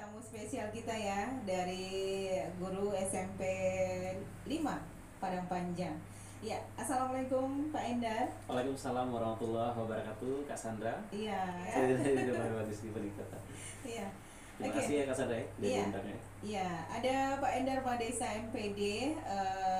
tamu spesial kita ya dari guru SMP 5 Padang Panjang. Ya, Assalamualaikum Pak Endar. Waalaikumsalam warahmatullahi wabarakatuh, Kak Sandra. Iya. Saya tidak bagus di peningkatan. Iya. Terima Oke. kasih ya Kak Sandra ya, dari Iya. undangnya. Iya, ada Pak Endar Padesa MPD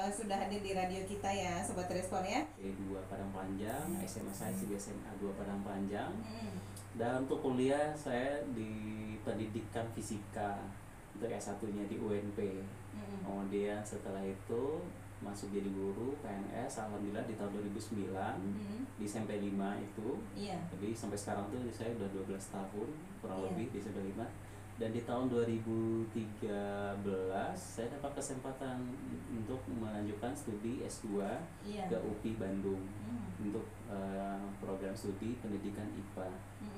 sudah hadir di radio kita ya, Sobat Respon ya. E2 Padang Panjang, SMA saya di SMA 2 Padang Panjang. Hmm. Dan untuk kuliah saya di pendidikan fisika untuk S1-nya di UNP. Hmm. Kemudian setelah itu masuk jadi guru PNS, alhamdulillah di tahun 2009 di SMP 5 itu. Iya. Jadi sampai sekarang tuh saya udah 12 tahun kurang Iya. lebih di SMP 5. Dan di tahun 2013 saya dapat kesempatan untuk melanjutkan studi S2 Iya. ke UPI Bandung Hmm. untuk program studi pendidikan IPA.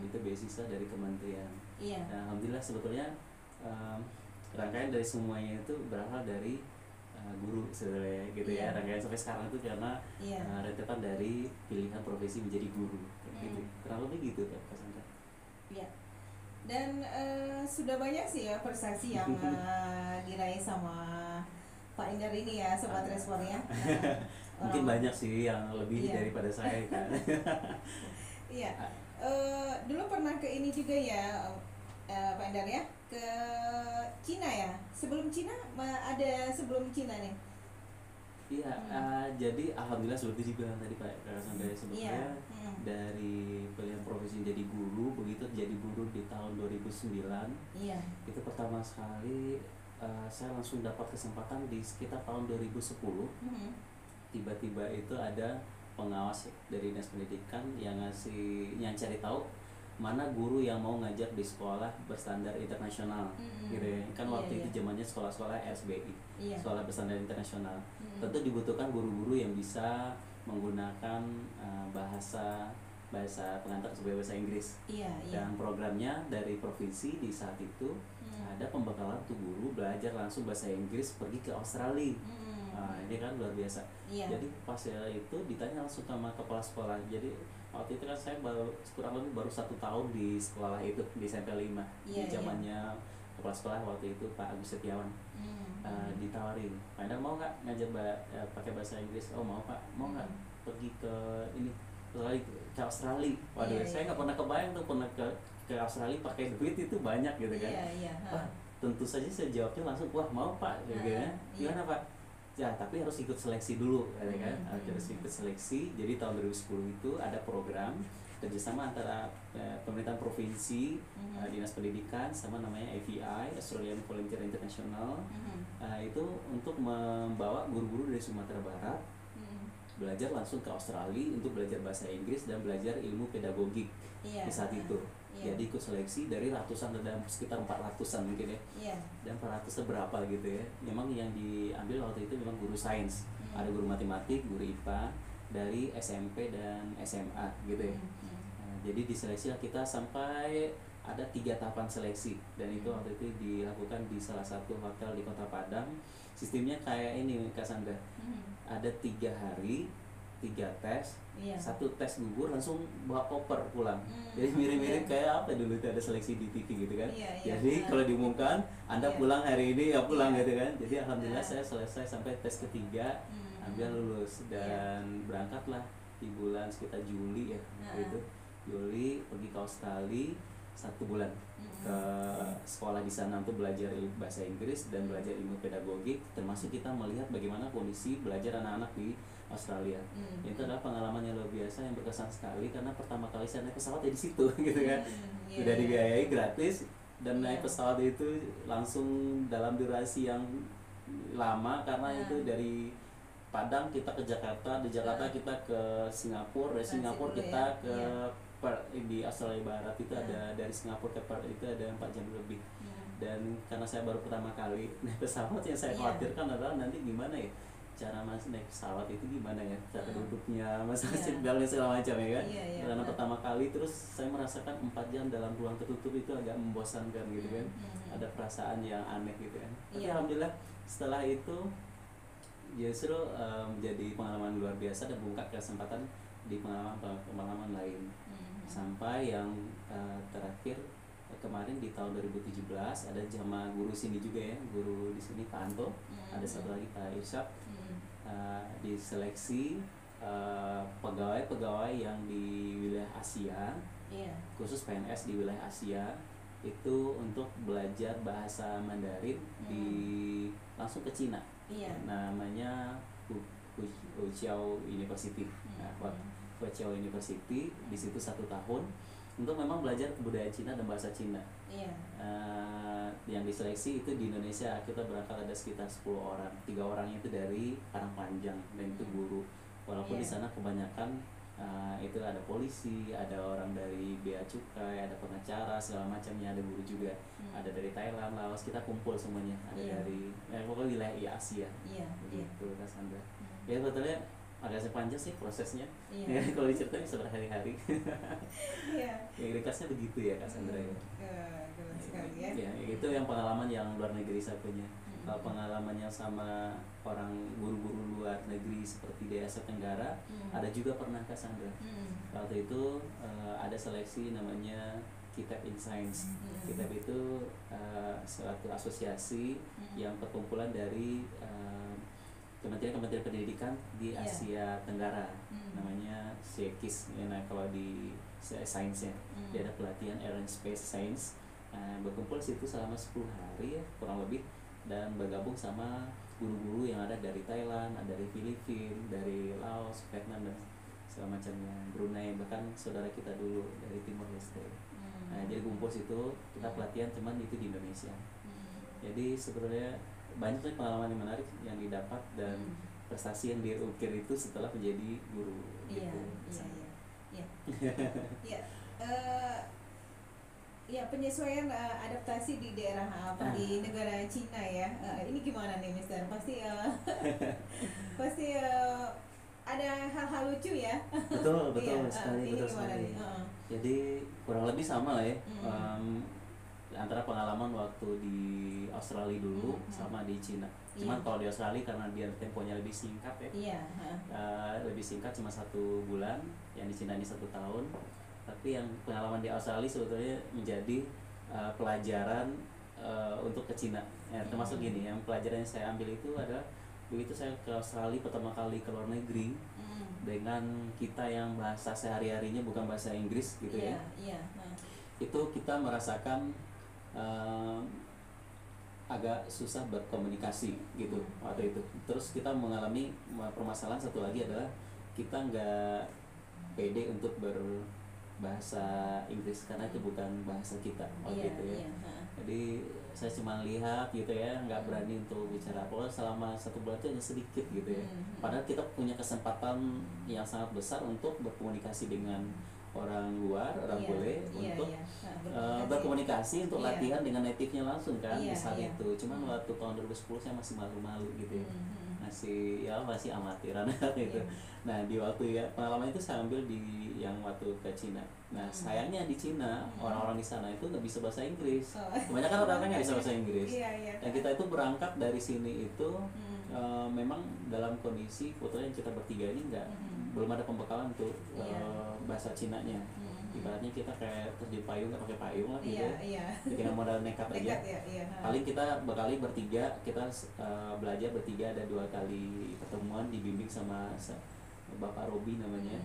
Itu beasiswa dari kementerian. Iya. Nah, alhamdulillah sebetulnya rangkaian dari semuanya itu berasal dari guru sebenarnya gitu Iya. ya, rangkaian sampai sekarang itu karena Iya. rentetan dari pilihan profesi menjadi guru gitu. Kurang lebih gitu Kak Sandra. Iya. Dan sudah banyak sih ya prestasi yang diraih sama Pak Endar ini ya, Sobat Respon ya. Mungkin banyak sih yang lebih Iya. daripada saya kan. Iya. Dulu pernah ke ini juga ya, Pak Endar ya, ke Cina ya. Sebelum Cina ada sebelum Cina nih. Iya, jadi alhamdulillah seperti dibilang tadi Pak Sandra sebetulnya Iya. dari pilihan profesi jadi guru, begitu jadi guru di tahun 2009 Iya. itu pertama sekali saya langsung dapat kesempatan di sekitar tahun 2010. Tiba-tiba itu ada pengawas dari dinas pendidikan yang cari tahu mana guru yang mau ngajar di sekolah berstandar internasional gitu ya. Kan waktu itu zamannya sekolah-sekolah SBI, Iya. sekolah berstandar internasional. Tentu dibutuhkan guru-guru yang bisa menggunakan bahasa pengantar sebagai bahasa Inggris. Iya. Iya. Dan programnya dari provinsi di saat itu ada pembekalan untuk guru belajar langsung bahasa Inggris pergi ke Australia. Nah, ini kan luar biasa. Iya. Jadi pas ya itu ditanya langsung sama kepala sekolah. Jadi waktu itu kan saya kurang lebih baru 1 tahun di sekolah itu di SMP 5. Iya, Di zamannya kepala sekolah waktu itu Pak Agus Setiawan. Ditawarin, Pak Endar mau nggak ngajar pakai bahasa Inggris? Oh mau Pak, mau nggak pergi ke ini ke Australia? Waduh, Iya, saya nggak pernah kebayang tuh pernah ke Australia pakai duit itu banyak gitu kan. Iya. Iya. Wah, tentu saja saya jawabnya langsung, wah mau Pak, gitu kan. Gimana Pak? Ya, tapi harus ikut seleksi dulu, ya kan? Harus ikut seleksi. Jadi tahun 2010 itu ada program kerjasama antara pemerintahan provinsi, dinas pendidikan, sama namanya AVI, Australian Volunteer International. Itu untuk membawa guru-guru dari Sumatera Barat belajar langsung ke Australia untuk belajar bahasa Inggris dan belajar ilmu pedagogik. Iya. Di saat itu. Iya. Jadi ikut seleksi dari ratusan, ada sekitar 400-an mungkin ya. Iya. Dan 400 berapa gitu ya. Memang yang diambil waktu itu memang guru sains. Ada guru matematik, guru IPA dari SMP dan SMA gitu ya. Nah, jadi diseleksi lah kita sampai ada 3 tahapan seleksi, dan itu waktu itu dilakukan di salah satu hotel di Kota Padang. Sistemnya kayak ini Kak Sandra. Ada 3 hari, 3 tes. Iya. 1 tes gugur langsung bawa koper pulang. Jadi mirip-mirip kayak apa dulu itu ada seleksi di TV gitu kan. Iya, iya. Jadi kalau diumumkan Anda Iya. pulang hari ini ya pulang Iya. gitu kan. Jadi alhamdulillah saya selesai sampai tes ketiga, hampir lulus dan berangkatlah di bulan sekitar Juli ya gitu. Juli pergi ke Australia 1 bulan ke sekolah di sana untuk belajar bahasa Inggris dan belajar ilmu pedagogik, termasuk kita melihat bagaimana kondisi belajar anak-anak di Australia. Itu adalah pengalaman yang luar biasa yang berkesan sekali karena pertama kali saya naik pesawat ya di situ gitu kan. Sudah dibiayai gratis dan naik pesawat itu langsung dalam durasi yang lama karena itu dari Padang kita ke Jakarta, di Jakarta kita ke Singapura, dari Singapura kita ke di Australia Barat itu ada dari Singapura ke Perth itu ada 4 jam lebih. Dan karena saya baru pertama kali naik pesawat, yang saya khawatirkan adalah nanti gimana ya cara naik pesawat itu, gimana ya cara duduknya, masalah seat belt segala macam ya kan. Karena pertama kali terus saya merasakan 4 jam dalam ruang tertutup itu agak membosankan gitu kan. Ada perasaan yang aneh gitu kan. Tapi alhamdulillah setelah itu justru menjadi pengalaman luar biasa dan buka kesempatan di pengalaman lain. Sampai yang terakhir kemarin di tahun 2017 ada sama guru sini juga ya, guru di sini Pak Anto, ada satu lagi Pak Irsyad, diseleksi pegawai-pegawai yang di wilayah Asia, khusus PNS di wilayah Asia itu untuk belajar bahasa Mandarin di langsung ke Cina, namanya Huqiao University. Huqiao University di situ 1 tahun untuk memang belajar kebudayaan Cina dan bahasa Cina. Yang diseleksi itu di Indonesia kita berangkat ada sekitar 10 orang, 3 orangnya itu dari Karangpanjang dan itu guru. Walaupun di sana kebanyakan itu ada polisi, ada orang dari bea cukai, ada pengacara segala macamnya, ada guru juga, ada dari Thailand, Laos, kita kumpul semuanya, ada dari pokoknya wilayah Asia, begitu Cassandra. Ya sebetulnya agak panjang sih prosesnya, ya, kalau diceritain bisa berhari-hari. Ya ringkasnya begitu ya Cassandra ya. Ya itu yang pengalaman yang luar negeri saya punya. Kalau pengalamannya sama orang guru-guru luar negeri seperti di Asia Tenggara, ada juga pernah Cassandra. Waktu itu ada seleksi namanya Kitab in Science. Kitab itu suatu asosiasi yang perkumpulan dari kementerian-kementerian pendidikan di Asia Tenggara, namanya SEKIS. Nah kalau di sainsnya dia ada pelatihan Air and Space Science, berkumpul situ selama 10 hari ya kurang lebih, dan bergabung sama guru-guru yang ada dari Thailand, ada dari Filipina, dari Laos, Vietnam dan segala macamnya, Brunei, bahkan saudara kita dulu dari Timor Leste. Jadi kumpul situ kita pelatihan, cuman itu di Indonesia. Jadi sebetulnya banyak sih pengalaman yang menarik yang didapat dan prestasi yang diukir itu setelah menjadi guru. Ya, penyesuaian adaptasi di daerah di negara Cina ya. Ini gimana nih Mister? Pasti pasti ada hal-hal lucu ya. Betul sekali, betul sekali. Jadi kurang lebih sama lah ya. Antara pengalaman waktu di Australia dulu sama di Cina. Cuman kalau di Australia karena dia temponya lebih singkat ya. Lebih singkat cuma 1 bulan, yang di Cina ini 1 tahun. Tapi yang pengalaman di Australia sebetulnya menjadi pelajaran untuk ke Cina. Termasuk gini, yang pelajaran yang saya ambil itu adalah begitu saya ke Australia pertama kali ke luar negeri, dengan kita yang bahasa sehari-harinya bukan bahasa Inggris gitu ya. Itu kita merasakan agak susah berkomunikasi gitu waktu itu. Terus kita mengalami permasalahan satu lagi adalah kita nggak pede untuk berbahasa Inggris karena itu bukan bahasa kita waktu itu ya. Jadi saya cuma lihat gitu ya, nggak berani untuk bicara apa selama 1 bulan itu hanya sedikit gitu ya. Padahal kita punya kesempatan yang sangat besar untuk berkomunikasi dengan orang luar, orang bule untuk berkomunikasi untuk latihan dengan native-nya langsung kan di saat itu. Cuman waktu tahun 2010 saya masih malu-malu gitu ya. Masih amatiran gitu. Nah, di waktu pengalaman itu saya ambil di yang waktu ke Cina. Nah, sayangnya di Cina orang-orang di sana itu nggak bisa bahasa Inggris. Kebanyakan orang-orang nggak bisa bahasa Inggris. Dan kita itu berangkat dari sini itu memang dalam kondisi kebetulan kita bertiga ini belum ada pembekalan untuk bahasa Cinanya. Ibaratnya kita kayak terjun payung, nggak pakai payung lah gitu. Dengan modal nekat aja. Paling kita bekali bertiga, kita belajar bertiga, ada 2 kali pertemuan dibimbing sama Bapak Robi namanya.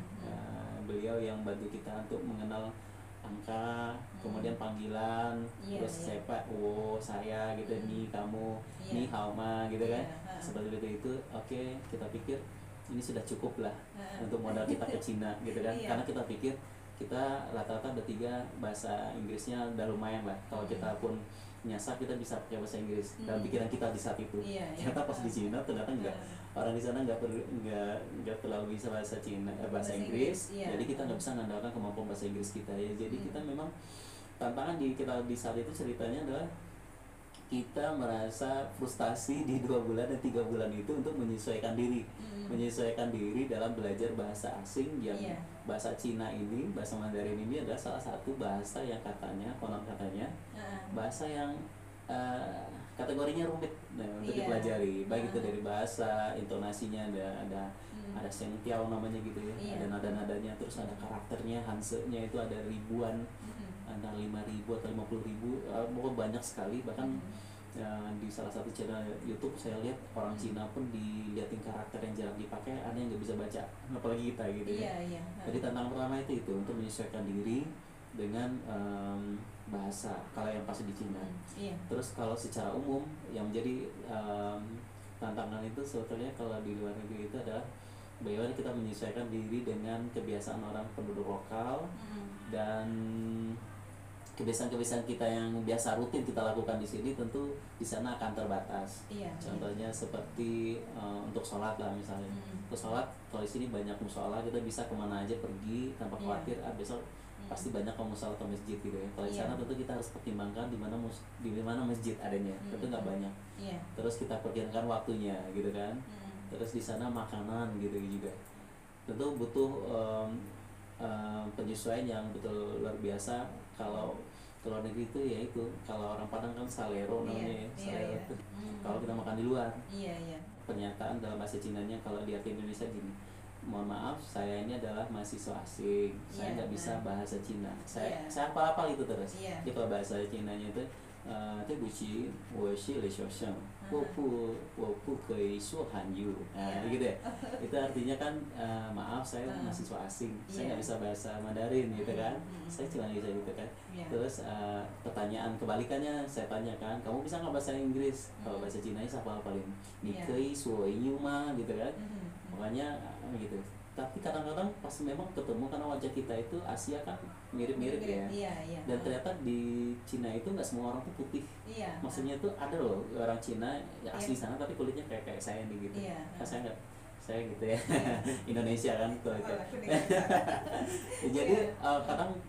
Beliau yang bantu kita untuk mengenal angka, kemudian panggilan, terus siapa, saya gitu, nih kamu, nih Hauma gitu kan. Seperti itu. Oke, kita pikir ini sudah cukup lah untuk modal kita ke Cina gitu kan. Karena kita pikir kita rata-rata bertiga bahasa Inggrisnya udah lumayan lah. Kalau kita pun nyasar kita bisa pakai bahasa Inggris dalam pikiran kita di saat itu. Ternyata pas di Cina ternyata enggak, orang di sana nggak terlalu bisa bahasa Inggris. Jadi kita nggak bisa mengandalkan kemampuan bahasa Inggris kita ya. Jadi kita memang tantangan kita di saat itu ceritanya adalah kita merasa frustasi di 2 bulan dan 3 bulan itu untuk menyesuaikan diri dalam belajar bahasa asing yang bahasa Cina ini, bahasa Mandarin ini adalah salah satu bahasa yang konon katanya bahasa yang kategorinya rumit untuk dipelajari, baik itu dari bahasa, intonasinya ada ada Sheng Tiao namanya gitu ya, ada nada-nadanya, terus ada karakternya, Hanse-nya itu ada ribuan, antara 5.000 atau 50.000, pokoknya banyak sekali. Bahkan di salah satu channel YouTube saya lihat orang Cina pun diliatin karakter yang jarang dipakai, ada yang nggak bisa baca, apalagi kita gitu ya. Jadi tantangan pertama itu untuk menyesuaikan diri dengan bahasa kalau yang pasti di Cina. Terus kalau secara umum yang menjadi tantangan itu sebetulnya kalau di luar negeri itu adalah bagaimana kita menyesuaikan diri dengan kebiasaan orang penduduk lokal dan kebiasaan-kebiasaan kita yang biasa rutin kita lakukan di sini tentu di sana akan terbatas. Contohnya seperti untuk sholat lah misalnya. Untuk sholat kalau di sini banyak musola, kita bisa kemana aja pergi tanpa khawatir besok pasti banyak musola atau masjid gitu ya. Kalau di sana tentu kita harus pertimbangkan di mana masjid adanya, tentu nggak banyak. Terus kita perkirakan waktunya gitu kan. Terus di sana makanan gitu juga. Tentu butuh penyesuaian yang betul luar biasa. Kalau luar negeri itu ya itu, kalau orang Padang kan salero namanya salero itu. Kalau kita makan di luar, pernyataan dalam bahasa Cinanya kalau di Indonesia gini, mohon maaf saya ini adalah mahasiswa asing, saya nggak bisa bahasa Cina, saya apa-apa itu terus. Jadi kalau bahasa Cinanya itu 对不起，我是留学生，我不可以说韩语，gitu ya. Itu artinya kan maaf saya mahasiswa asing, saya nggak bisa bahasa Mandarin gitu kan, saya cuma bisa gitu kan. Terus pertanyaan kebalikannya saya tanyakan, kamu bisa nggak bahasa Inggris? Kalau bahasa Cina apa paling? 你可以说英语吗? Gitu kan. Makanya gitu. Tapi kadang-kadang pas memang ketemu, karena wajah kita itu Asia kan mirip-mirip ya. Dan ternyata di Cina itu nggak semua orang tuh putih. Maksudnya tuh ada loh orang Cina ya asli sana tapi kulitnya kayak saya nih gitu. Nah, saya gitu ya. Indonesia kan tuh. Jadi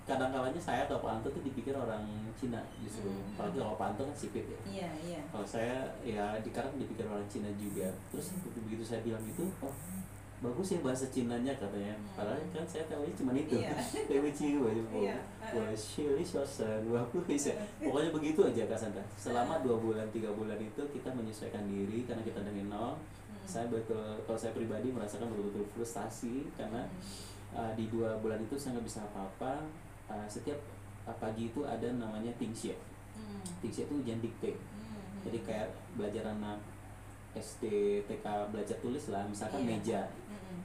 kadang kalanya saya atau Pak Anto tuh dipikir orang Cina justru. Apalagi kalau Pak Anto kan sipit ya. Kalau saya ya kadang dipikir orang Cina juga. Terus begitu saya bilang itu, oh bagus ya bahasa Cinanya katanya, padahal kan saya tahunya cuma itu. Pokoknya begitu aja Kak Sandra. Selama 2 bulan 3 bulan itu kita menyesuaikan diri karena kita dari nol. Kalau saya pribadi merasakan betul-betul frustasi karena di 2 bulan itu saya nggak bisa apa-apa. Setiap pagi itu ada namanya Tingxie. Tingxie itu ujian dikte. Jadi kayak belajar anak SD, TK belajar tulis lah, misalkan meja.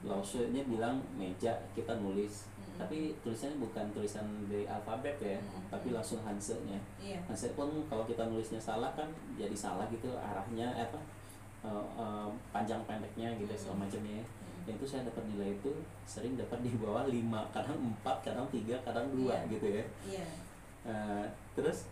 Laosu-nya bilang meja, kita nulis. Tapi tulisannya bukan tulisan dari alfabet ya, tapi langsung Hanse-nya. Hanse pun kalau kita nulisnya salah kan jadi salah gitu arahnya panjang pendeknya gitu segala macamnya. Dan itu saya dapat nilai itu sering dapat di bawah 5, kadang 4, kadang 3, kadang 2 gitu ya. Terus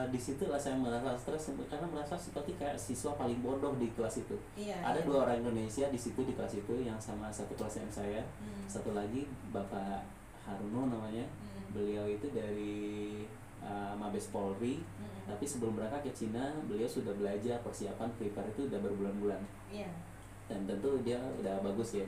di situ lah saya merasa stres karena merasa seperti kayak siswa paling bodoh di kelas itu. Ada 2 orang Indonesia di situ di kelas itu yang sama satu kelas yang saya. Satu lagi Bapak Haruno namanya. Beliau itu dari Mabes Polri. Tapi sebelum berangkat ke Cina beliau sudah belajar persiapan prepare itu udah berbulan-bulan. Dan tentu dia udah bagus ya.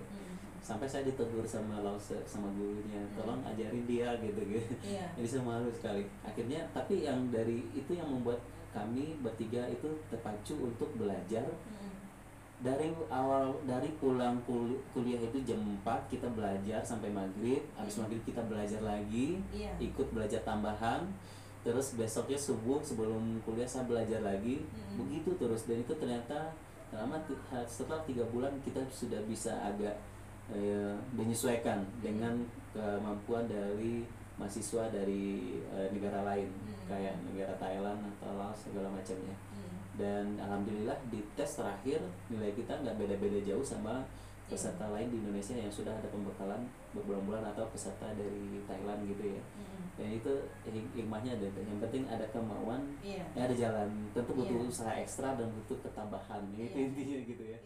Sampai saya ditegur sama gurunya, tolong ajarin dia gitu. Jadi saya malu sekali. Akhirnya tapi yang dari itu yang membuat kami bertiga itu terpacu untuk belajar. Dari pulang kuliah itu jam 4 kita belajar sampai maghrib. Habis maghrib kita belajar lagi, ikut belajar tambahan. Terus besoknya subuh sebelum kuliah saya belajar lagi. Begitu terus, dan itu ternyata setelah 3 bulan kita sudah bisa agak menyesuaikan dengan kemampuan dari mahasiswa dari negara lain kayak negara Thailand atau Laos segala macamnya. Dan alhamdulillah di tes terakhir nilai kita nggak beda-beda jauh sama peserta lain di Indonesia yang sudah ada pembekalan berbulan-bulan atau peserta dari Thailand gitu ya. Dan itu hikmahnya ada, yang penting ada kemauan, ada jalan. Tentu butuh usaha ekstra dan butuh ketambahan, itu intinya gitu ya.